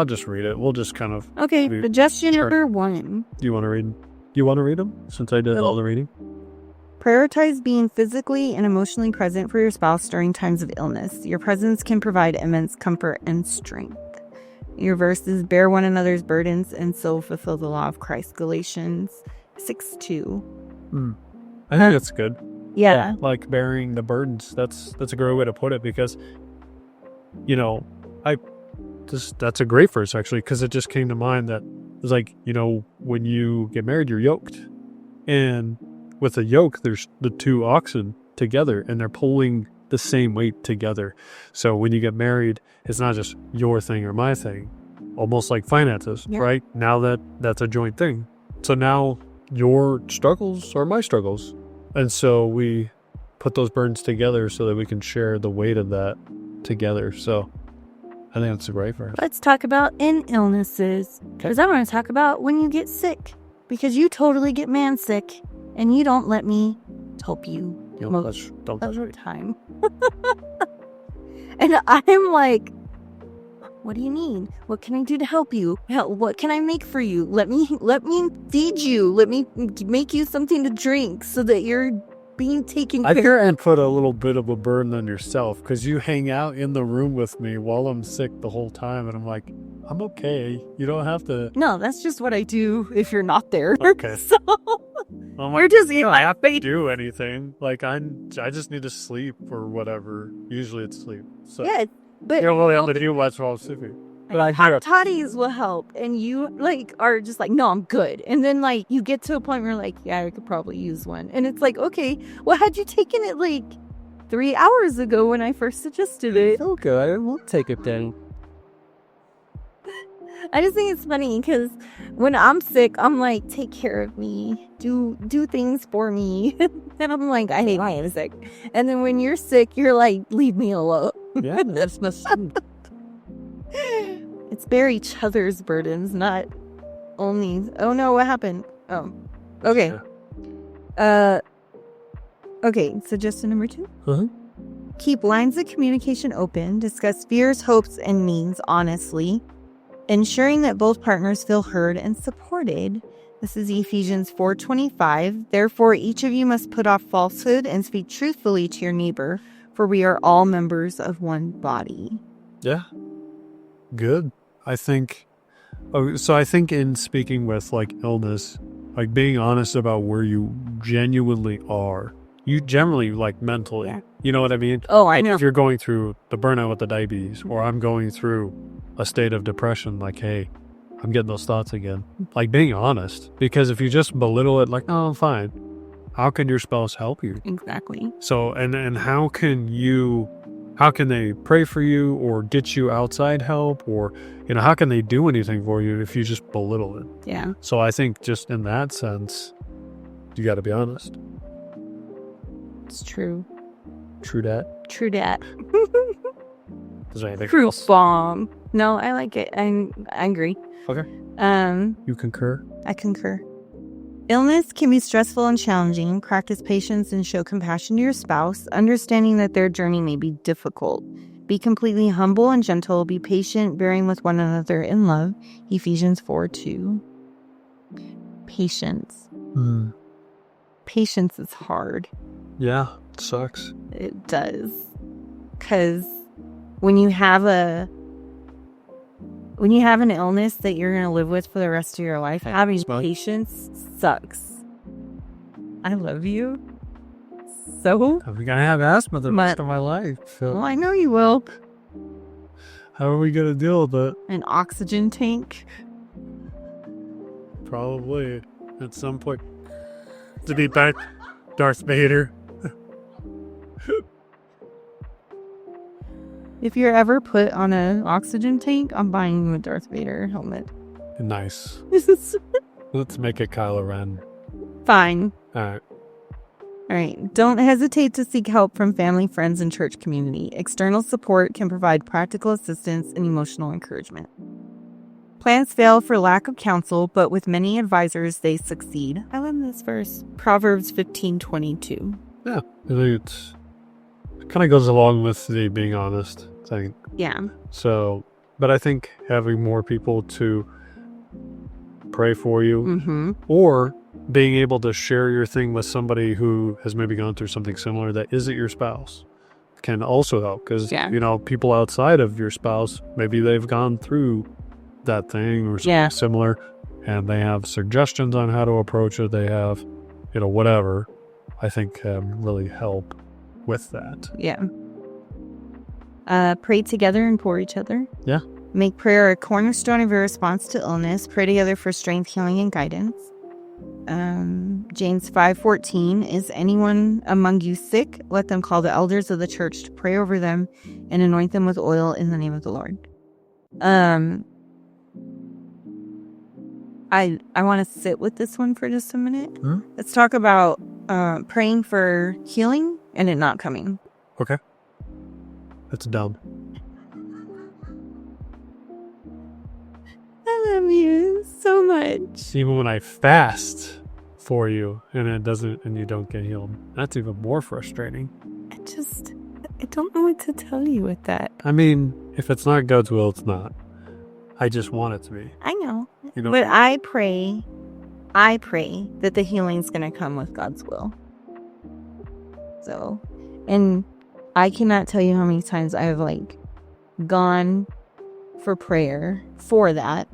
just read it. We'll just kind of. Okay. Suggestion number 1. Do you want to read? You want to read them since I did all the reading? Prioritize being physically and emotionally present for your spouse during times of illness. Your presence can provide immense comfort and strength. Your verses: bear one another's burdens and so fulfill the law of Christ. Galatians 6:2. I think that's good. Yeah. Like bearing the burdens. That's a great way to put it because, that's a great verse actually, because it just came to mind that it's like, when you get married, you're yoked. And with a yoke, there's the 2 oxen together and they're pulling the same weight together. So when you get married, it's not just your thing or my thing, almost like finances, right? Now that's a joint thing. So now your struggles are my struggles. And so we put those burdens together so that we can share the weight of that together. So I think that's a great verse. Let's talk about in illnesses, because I want to talk about when you get sick, because you totally get man sick and you don't let me help you most of the time. And I'm like, what do you need? What can I do to help you? What can I make for you? Let me feed you. Let me make you something to drink so that you're being taken care of. I fear and put a little bit of a burden on yourself because you hang out in the room with me while I'm sick the whole time. And I'm like, I'm okay. You don't have to. No, that's just what I do if you're not there. Okay. So we're just, I have to do anything. Like I just need to sleep or whatever. Usually it's sleep. So yeah, but you don't really have to do much while I'm sleeping. But hot toddies will help, and you are just like, no, I'm good. And then you get to a point where you're like, yeah, I could probably use one. And it's like, okay, well, had you taken it 3 hours ago when I first suggested it? Okay, I won't take it then. I just think it's funny because when I'm sick, I'm like, take care of me, do things for me. And I'm like, I hate being sick. And then when you're sick, you're like, leave me alone. Yeah, that's my son. It's bear each other's burdens, not only. Oh no, what happened? Oh, okay. Yeah. Okay. Suggestion number 2. Uh-huh. Keep lines of communication open. Discuss fears, hopes, and needs honestly, ensuring that both partners feel heard and supported. This is Ephesians 4:25. Therefore, each of you must put off falsehood and speak truthfully to your neighbor, for we are all members of one body. Yeah. Good. I think in speaking with illness, being honest about where you genuinely are, you generally mentally, you know what I mean? Oh, I know. If you're going through the burnout with the diabetes, or I'm going through a state of depression, hey, I'm getting those thoughts again. Being honest, because if you just belittle it, oh, I'm fine. How can your spouse help you? Exactly. So, and how can they pray for you or get you outside help, or, how can they do anything for you if you just belittle it? Yeah. So I think just in that sense, you got to be honest. It's true. True dat. True dat. Is there anything Proof else? bomb. No, I like it. I agree. Okay. You concur? I concur. Illness can be stressful and challenging. Practice patience and show compassion to your spouse, understanding that their journey may be difficult. Be completely humble and gentle. Be patient, bearing with one another in love. Ephesians 4:2. patience. Mm. Patience is hard. Yeah, it sucks. It does. Because when you have an illness that you're going to live with for the rest of your life, having patience sucks. I love you. So? I'm going to have asthma the rest of my life. So. Well, I know you will. How are we going to deal with it? An oxygen tank? Probably. At some point. To be back, Darth Vader. If you're ever put on an oxygen tank, I'm buying you a Darth Vader helmet. Nice. Let's make it Kylo Ren. Fine. All right. Don't hesitate to seek help from family, friends, and church community. External support can provide practical assistance and emotional encouragement. Plans fail for lack of counsel, but with many advisors, they succeed. I love this verse. Proverbs 15:22. Yeah. I think it kind of goes along with the being honest thing. Yeah. So, but I think having more people to pray for you or being able to share your thing with somebody who has maybe gone through something similar that isn't your spouse can also help. Because, people outside of your spouse, maybe they've gone through that thing or something similar, and they have suggestions on how to approach it. They have, whatever, I think can really help with that. Yeah. Pray together and for each other. Yeah. Make prayer a cornerstone of your response to illness. Pray together for strength, healing, and guidance. James 5:14, is anyone among you sick? Let them call the elders of the church to pray over them and anoint them with oil in the name of the Lord. I want to sit with this one for just a minute. Let's talk about praying for healing and it not coming. Okay. That's dumb. I love you so much. Even when I fast for you and you don't get healed, that's even more frustrating. I don't know what to tell you with that. I mean, if it's not God's will, it's not. I just want it to be. I know. But I pray that the healing's going to come with God's will. So, and I cannot tell you how many times I have gone for prayer for that.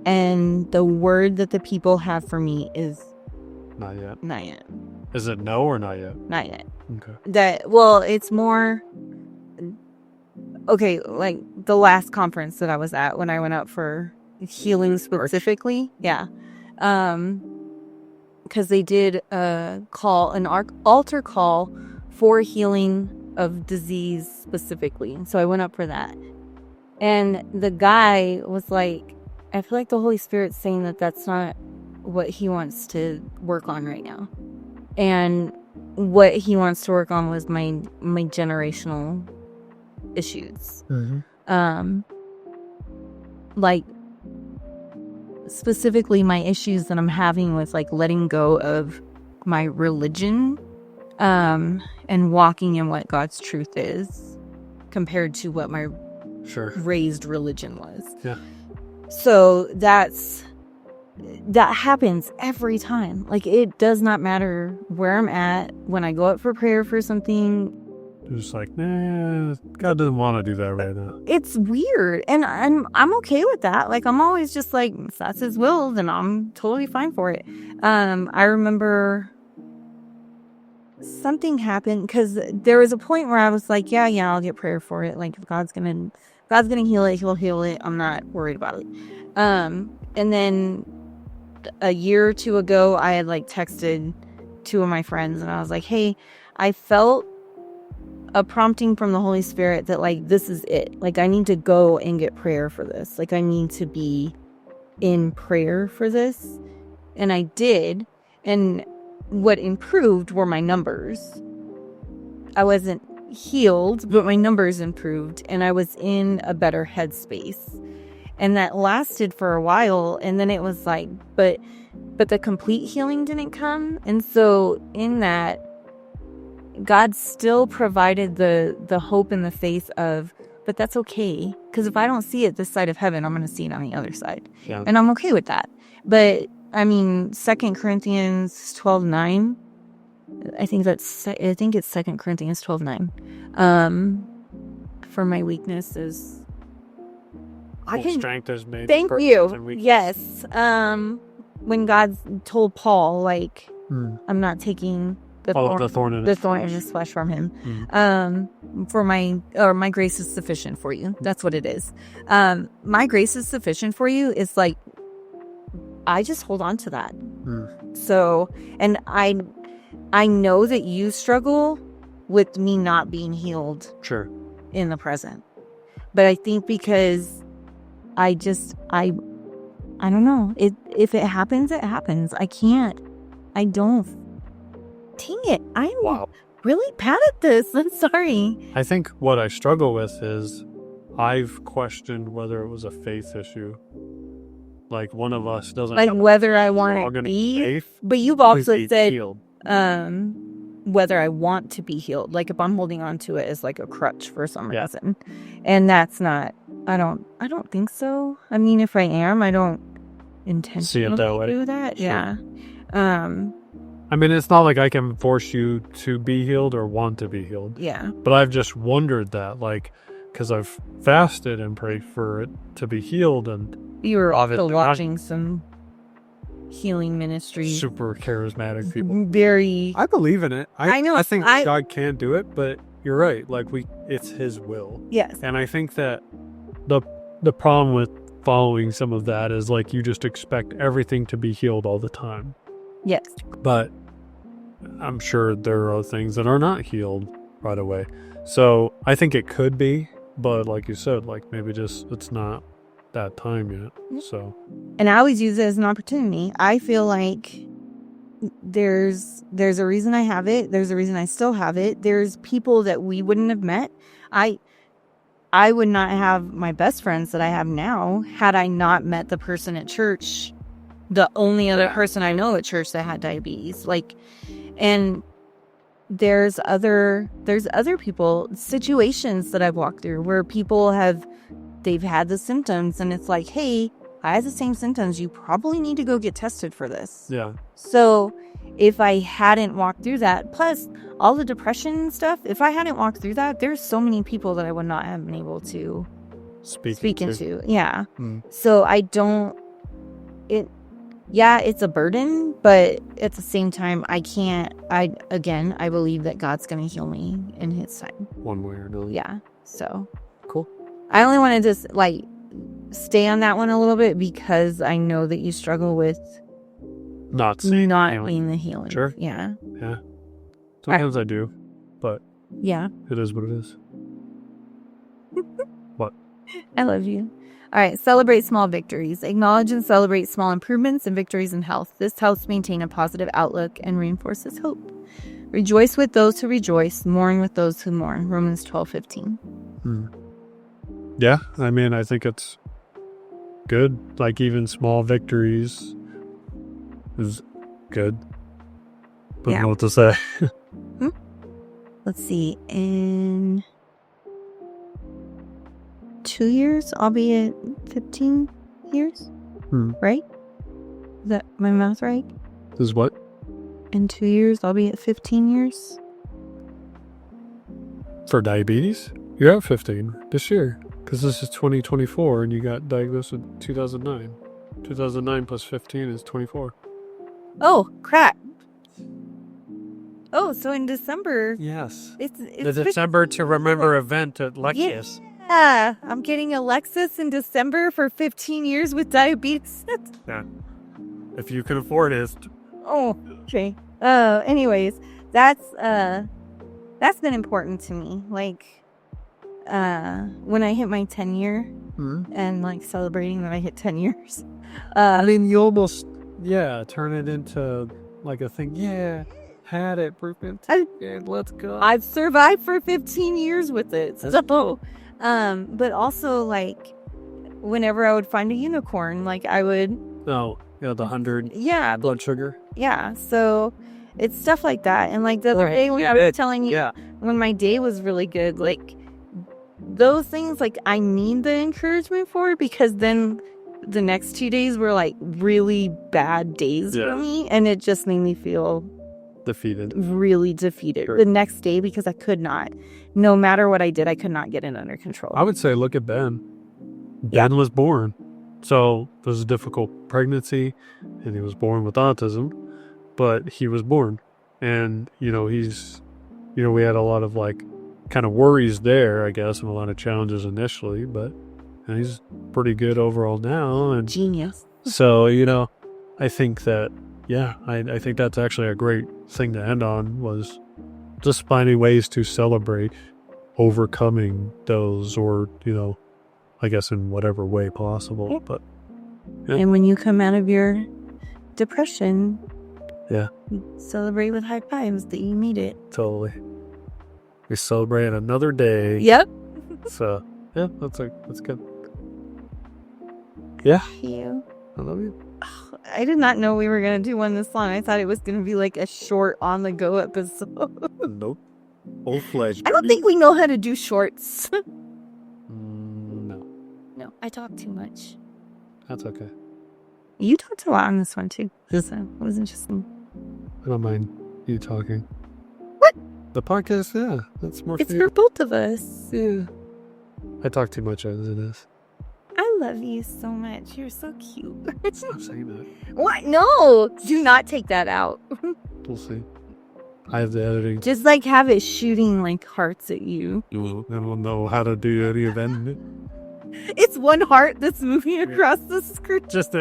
And the word that the people have for me is not yet. Not yet. Is it no or not yet? Not yet. Okay. It's more okay, like the last conference that I was at when I went up for healing specifically. Yeah. Because they did an altar call for healing of disease specifically. So I went up for that. And the guy was like, I feel like the Holy Spirit's saying that that's not what he wants to work on right now. And what he wants to work on was my generational issues. Like specifically my issues that I'm having with letting go of my religion and walking in what God's truth is compared to what my raised religion was. Yeah. So that happens every time. It does not matter where I'm at when I go up for prayer for something. Just nah, God doesn't want to do that right now. It's weird, and I'm okay with that. I'm always just if that's His will, then I'm totally fine for it. I remember something happened because there was a point where I was yeah, I'll get prayer for it. If God's gonna heal it, He'll heal it. I'm not worried about it. And then a year or two ago, I had texted two of my friends, and I was like, hey, I felt a prompting from the Holy Spirit that this is it. I need to go and get prayer for this. I need to be in prayer for this. And I did. And what improved were my numbers. I wasn't healed, but my numbers improved, and I was in a better headspace. And that lasted for a while, and then it was but the complete healing didn't come. And so in that, God still provided the hope and the faith of, but that's okay, because if I don't see it this side of heaven, I'm going to see it on the other side. Yeah. And I'm okay with that. But 2 Corinthians 12:9. I think it's 2 Corinthians 12:9. For my weaknesses, strength is made. Thank you. Yes. When God told Paul, like, I'm not taking the thorn in his flesh from him. For my grace is sufficient for you. That's what it is. My grace is sufficient for you is like, I just hold on to that. So, and I know that you struggle with me not being healed. Sure. In the present. But I think because I don't know. If it happens, it happens. I don't. Dang it. I'm really bad at this. I'm sorry. I think what I struggle with is I've questioned whether it was a faith issue. Like one of us doesn't. Like whether I want to be. Faith, but you've also said healed. Whether I want to be healed. Like if I'm holding on to it as like a crutch for some reason. And that's not. I don't think so. I mean, if I am, I don't intentionally do that. Sure. Yeah. I mean, it's not like I can force you to be healed or want to be healed. Yeah. But I've just wondered that, like, because I've fasted and prayed for it to be healed, and you were also watching some healing ministries. Super charismatic people. Very. I believe in it. I know. I think God can do it, but you're right. Like it's His will. Yes. And I think that the problem with following some of that is like you just expect everything to be healed all the time. Yes. But I'm sure there are things that are not healed right away. So I think it could be, but like you said, like maybe just it's not that time yet. So. And I always use it as an opportunity. I feel like there's a reason I have it. There's a reason I still have it. There's people that we wouldn't have met. I would not have my best friends that I have now had I not met the person at church, the only other person I know at church that had diabetes. Like, and there's other people, situations that I've walked through where people they've had the symptoms and it's like, hey, I have the same symptoms. You probably need to go get tested for this. Yeah. So if I hadn't walked through that, plus all the depression and stuff, if I hadn't walked through that, there's so many people that I would not have been able to speak into. Yeah. So it's a burden, but at the same time, I believe that God's going to heal me in His time. One way or another. Yeah. So. Cool. I only want to just stay on that one a little bit because I know that you struggle with not being the healing. Sure. Yeah. Yeah. Sometimes I do, but yeah, it is what it is. What? I love you. All right. Celebrate small victories. Acknowledge and celebrate small improvements and victories in health. This helps maintain a positive outlook and reinforces hope. Rejoice with those who rejoice. Mourn with those who mourn. Romans 12:15. Yeah. I mean, I think it's good. Like even small victories is good. But know what to say. Let's see. In 2 years, I'll be at 15 years. Right? Is that my math right? This is what? In 2 years, I'll be at 15 years. For diabetes? You're at 15 this year. Because this is 2024 and you got diagnosed in 2009. 2009 plus 15 is 24. Oh, crap. Oh, so in December. Yes. It's the December to remember event at Lexus. Yeah. I'm getting a Lexus in December for 15 years with diabetes. Yeah. If you can afford it. Oh, okay. Anyways, that's been important to me. Like, when I hit my 10 year and like celebrating that I hit 10 years. I mean, you almost, turn it into like a thing. Yeah, had it, let's go. I've survived for 15 years with it. So, but also like whenever I would find a unicorn, like I would. Oh, yeah, the 100. Yeah. Blood sugar. Yeah. So it's stuff like that. And like the other day when I was telling you, when my day was really good, like those things, like I need the encouragement for, because then the next 2 days were like really bad days for me, and it just made me feel defeated, really defeated. Sure. The next day, because I could not, no matter what I did, I could not get it under control. I would say look at Ben. Ben was born, so it was a difficult pregnancy, and he was born with autism, but he was born, and we had a lot of like kind of worries there, I guess, and a lot of challenges initially, but he's pretty good overall now, and genius. So I think that I think that's actually a great thing to end on, was just finding ways to celebrate overcoming those, or I guess in whatever way possible. Yep. But and when you come out of your depression, you celebrate with high fives that you made it. Totally. We celebrate another day. Yep. So that's good. Yeah. Thank you. I love you. I did not know we were going to do one this long. I thought it was going to be like a short on the go episode. Nope. Full-fledged. I don't think we know how to do shorts. No. No, I talk too much. That's okay. You talked a lot on this one too. So it was interesting. I don't mind you talking. What? The podcast, yeah. That's more It's for both of us. Yeah. I talk too much as it is. I love you so much. You're so cute. Stop saying that. What? No. Do not take that out. We'll see. I have the editing. Just like have it shooting like hearts at you. I don't know how to do any of that. It's one heart that's moving across the screen. Just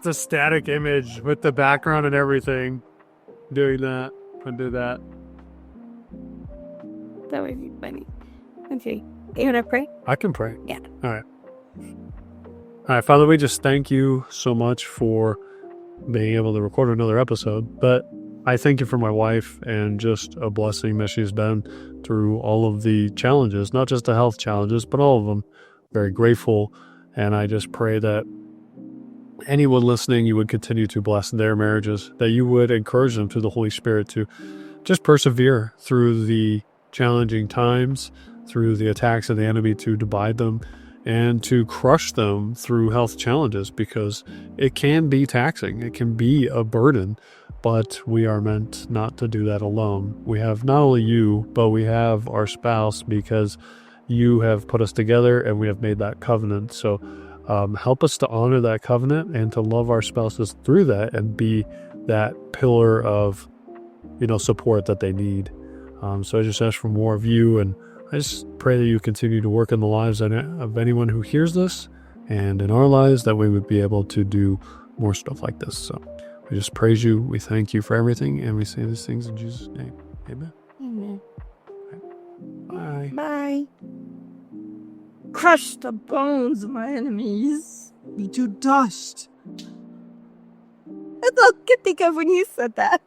a static image with the background and everything. Doing that. And do that. That would be funny. Okay. You want to pray? I can pray. Yeah. All right, Father, we just thank you so much for being able to record another episode. But I thank you for my wife and just a blessing that she's been through all of the challenges, not just the health challenges, but all of them. Very grateful. And I just pray that anyone listening, you would continue to bless their marriages, that you would encourage them through the Holy Spirit to just persevere through the challenging times, through the attacks of the enemy, to divide them and to crush them through health challenges, because it can be taxing. It can be a burden, but we are meant not to do that alone. We have not only you, but we have our spouse, because you have put us together and we have made that covenant. So help us to honor that covenant and to love our spouses through that and be that pillar of, support that they need. So I just ask for more of you, and I just pray that you continue to work in the lives of anyone who hears this, and in our lives, that we would be able to do more stuff like this. So we just praise you. We thank you for everything, and we say these things in Jesus' name. Amen. Amen. Bye. Bye. Crush the bones of my enemies. Be to dust. That's all I could think of when you said that.